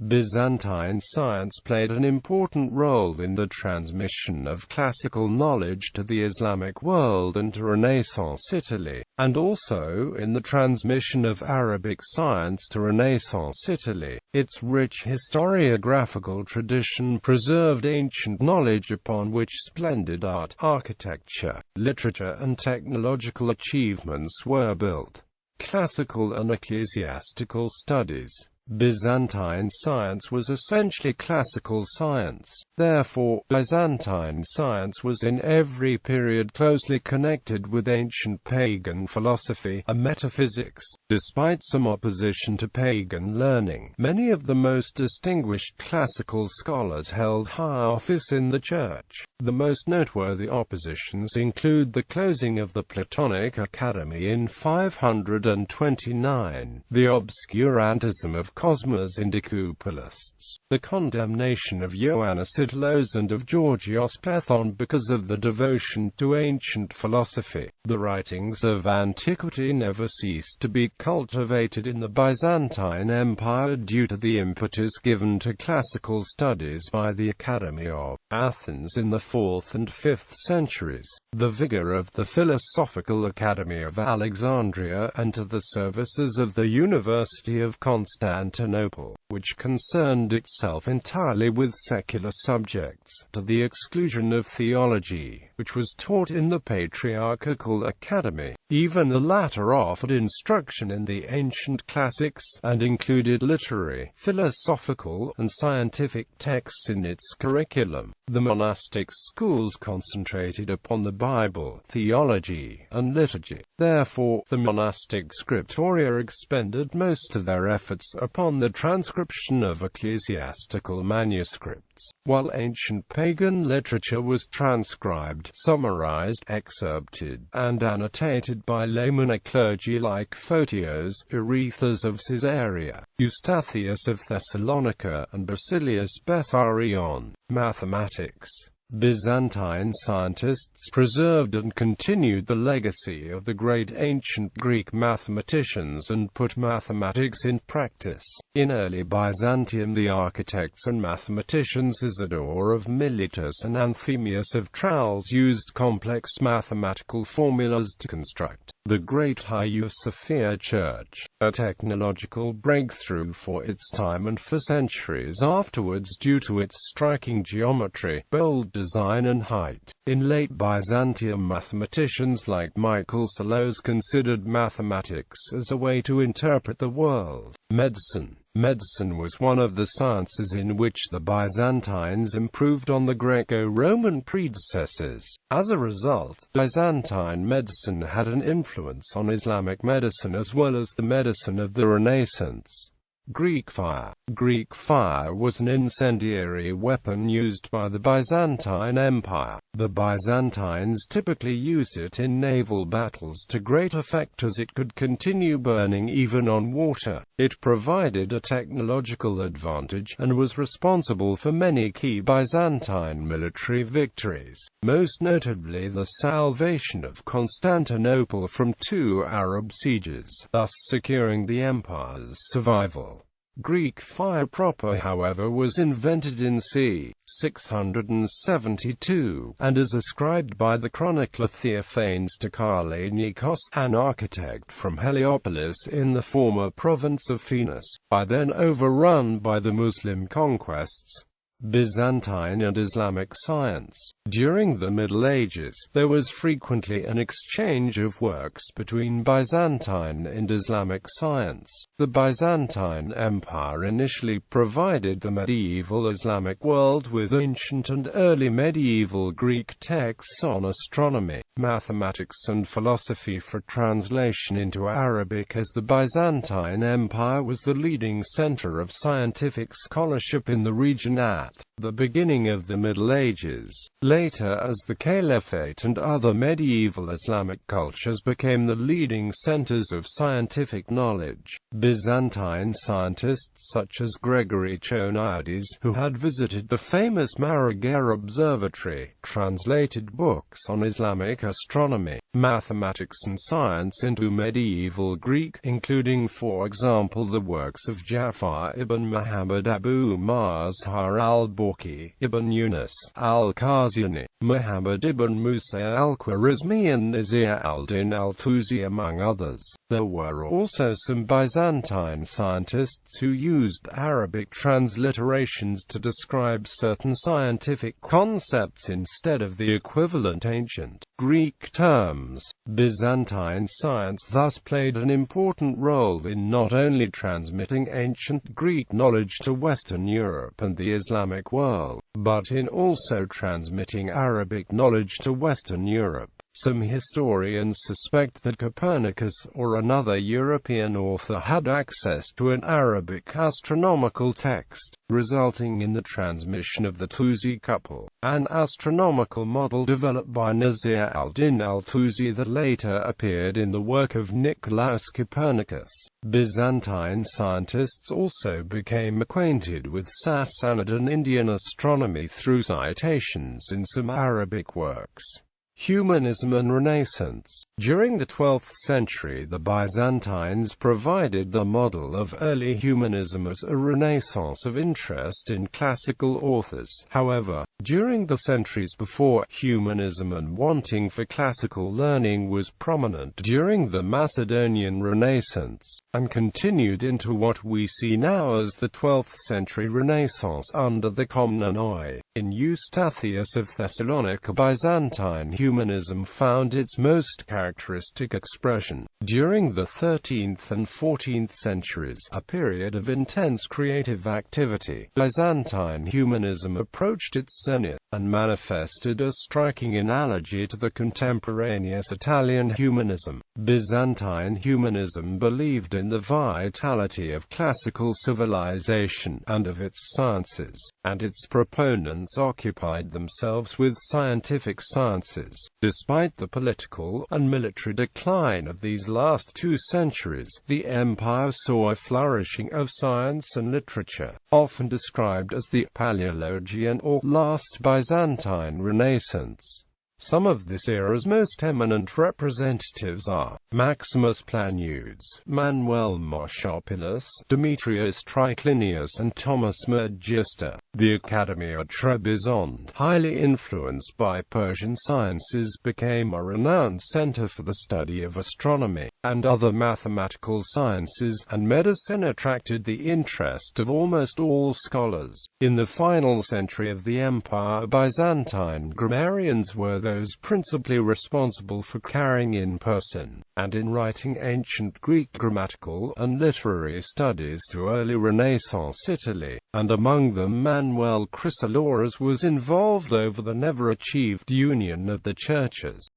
Byzantine science played an important role in the transmission of classical knowledge to the Islamic world and to Renaissance Italy, and also in the transmission of Arabic science to Renaissance Italy. Its rich historiographical tradition preserved ancient knowledge upon which splendid art, architecture, literature and technological achievements were built. Classical and ecclesiastical studies. Byzantine science was essentially classical science. Therefore, Byzantine science was in every period closely connected with ancient pagan philosophy and metaphysics. Despite some opposition to pagan learning, many of the most distinguished classical scholars held high office in the Church. The most noteworthy oppositions include the closing of the Platonic Academy in 529, the obscurantism of Cosmas Indicopoulos, the condemnation of Ioannis Idlos and of Georgios Plethon because of the devotion to ancient philosophy. The writings of antiquity never ceased to be cultivated in the Byzantine Empire due to the impetus given to classical studies by the Academy of Athens in the 4th and 5th centuries, the vigor of the Philosophical Academy of Alexandria, and to the services of the University of Constantinople, which concerned itself entirely with secular subjects, to the exclusion of theology, which was taught in the Patriarchal Academy. Even the latter offered instruction in the ancient classics, and included literary, philosophical, and scientific texts in its curriculum. The monastic schools concentrated upon the Bible, theology, and liturgy. Therefore, the monastic scriptoria expended most of their efforts upon the transcription of ecclesiastical manuscripts, while ancient pagan literature was transcribed, summarized, excerpted, and annotated by laymen and clergy like Photios, Erethas of Caesarea, Eustathius of Thessalonica, and Basilius Bessarion. Mathematics. Byzantine scientists preserved and continued the legacy of the great ancient Greek mathematicians and put mathematics in practice. In early Byzantium, the architects and mathematicians Isidore of Miletus and Anthemius of Tralles used complex mathematical formulas to construct the Great Hagia Sophia Church, a technological breakthrough for its time and for centuries afterwards due to its striking geometry, bold design and height. In late Byzantium, mathematicians like Michael Psellos considered mathematics as a way to interpret the world. Medicine. Medicine was one of the sciences in which the Byzantines improved on the Greco-Roman predecessors. As a result, Byzantine medicine had an influence on Islamic medicine as well as the medicine of the Renaissance. Greek fire. Greek fire was an incendiary weapon used by the Byzantine Empire. The Byzantines typically used it in naval battles to great effect as it could continue burning even on water. It provided a technological advantage, and was responsible for many key Byzantine military victories, most notably the salvation of Constantinople from 2 Arab sieges, thus securing the empire's survival. Greek fire proper, however, was invented in c. 672, and is ascribed by the chronicler Theophanes to Nikos, an architect from Heliopolis in the former province of Phoenix, by then overrun by the Muslim conquests. Byzantine and Islamic science. During the Middle Ages, there was frequently an exchange of works between Byzantine and Islamic science. The Byzantine Empire initially provided the medieval Islamic world with ancient and early medieval Greek texts on astronomy, mathematics and philosophy for translation into Arabic, as the Byzantine Empire was the leading center of scientific scholarship in the region at the beginning of the Middle Ages. Later, as the Caliphate and other medieval Islamic cultures became the leading centers of scientific knowledge, Byzantine scientists such as Gregory Choniades, who had visited the famous Maragha Observatory, translated books on Islamic astronomy, mathematics and science into medieval Greek, including for example the works of Ja'far ibn Muhammad Abu Mazhar al-Balkhi, Ibn Yunus al-Qaziani, Muhammad ibn Musa al-Khwarizmi and Nizir al-Din al-Tusi among others. There were also some Byzantine scientists who used Arabic transliterations to describe certain scientific concepts instead of the equivalent ancient Greek terms. Byzantine science thus played an important role in not only transmitting ancient Greek knowledge to Western Europe and the Islamic world, but in also transmitting Arabic knowledge to Western Europe. Some historians suspect that Copernicus or another European author had access to an Arabic astronomical text, resulting in the transmission of the Tusi couple, an astronomical model developed by Nizir al-Din al-Tusi that later appeared in the work of Nicolaus Copernicus. Byzantine scientists also became acquainted with Sassanid and Indian astronomy through citations in some Arabic works. Humanism and Renaissance. During the 12th century, the Byzantines provided the model of early humanism as a renaissance of interest in classical authors. However, during the centuries before, humanism and wanting for classical learning was prominent during the Macedonian Renaissance, and continued into what we see now as the 12th century Renaissance under the Komnenoi. In Eustathius of Thessalonica, Byzantine humanism found its most characteristic expression. During the 13th and 14th centuries, a period of intense creative activity, Byzantine humanism approached its zenith, and manifested a striking analogy to the contemporaneous Italian humanism. Byzantine humanism believed in the vitality of classical civilization and of its sciences, and its proponents occupied themselves with scientific sciences. Despite the political and military decline of these last 2 centuries, the empire saw a flourishing of science and literature, often described as the Paleologian or last Byzantine Renaissance. Some of this era's most eminent representatives are Maximus Planudes, Manuel Moschopoulos, Demetrius Triclinius and Thomas Magister. The Academy at Trebizond, highly influenced by Persian sciences, became a renowned center for the study of astronomy and other mathematical sciences, and medicine attracted the interest of almost all scholars. In the final century of the empire, Byzantine grammarians were those principally responsible for carrying in person, and in writing ancient Greek grammatical and literary studies to early Renaissance Italy, and among them Manuel Chrysoloras was involved over the never-achieved union of the churches.